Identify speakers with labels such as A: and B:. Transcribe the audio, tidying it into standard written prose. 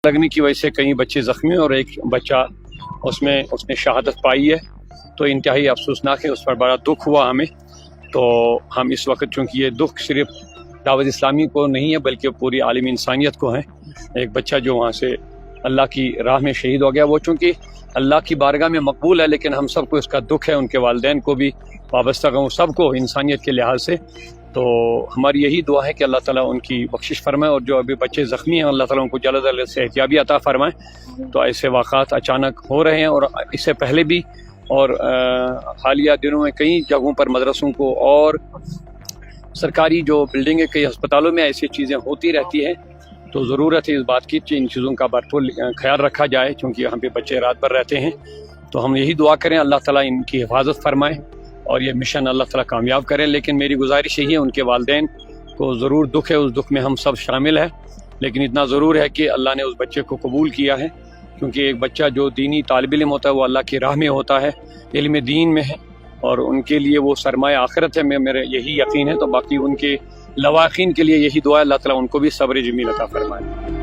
A: लगने की वजह से कई बच्चे ज़ख्मी और एक बच्चा उसने शहादत पाई है, तो इंतहाई अफसोसनाक है। उस पर बड़ा दुख हुआ हमें। तो हम इस वक्त, चूँकि ये दुख सिर्फ दावत इस्लामी को नहीं है बल्कि पूरी आलमी इंसानियत को है। एक बच्चा जो वहाँ से अल्लाह की राह में शहीद हो गया, वो चूँकि अल्लाह की बारगाह में मकबूल है, लेकिन हम सबको इसका दुख है, उनके वालिदैन को भी वाबस्ता हूँ, सबको इंसानियत के लिहाज से। तो हमारी यही दुआ है कि अल्लाह ताला उनकी बख्शिश फरमाए, और जो अभी बच्चे ज़ख्मी हैं अल्लाह ताला उनको जल्द से जल्द सेहतियाबी अता फरमाए। तो ऐसे वाक़ात अचानक हो रहे हैं, और इससे पहले भी और हालिया दिनों में कई जगहों पर मदरसों को और सरकारी जो बिल्डिंगें, कई अस्पतालों में ऐसी चीज़ें होती रहती हैं। तो ज़रूरत है इस बात की कि इन चीज़ों का भरपूर ख्याल रखा जाए, क्योंकि यहाँ पे बच्चे रात भर रहते हैं। तो हम यही दुआ करें अल्लाह ताला इनकी हिफाजत फरमाए और ये मिशन अल्लाह ताला कामयाब करें। लेकिन मेरी गुजारिश यही है, उनके वालिदैन को ज़रूर दुख है, उस दुख में हम सब शामिल हैं, लेकिन इतना ज़रूर है कि अल्लाह ने उस बच्चे को कबूल किया है। क्योंकि एक बच्चा जो दीनी तालिब इल्म होता है वो अल्लाह की राह में होता है, इल्म दीन में है, और उनके लिए वो सरमाया आखिरत है, मेरा यही यकीन है। तो बाकी उनके लवाकिन के लिए यही दुआ है, अल्लाह ताला उनको भी सब्र जमील अता फरमाए।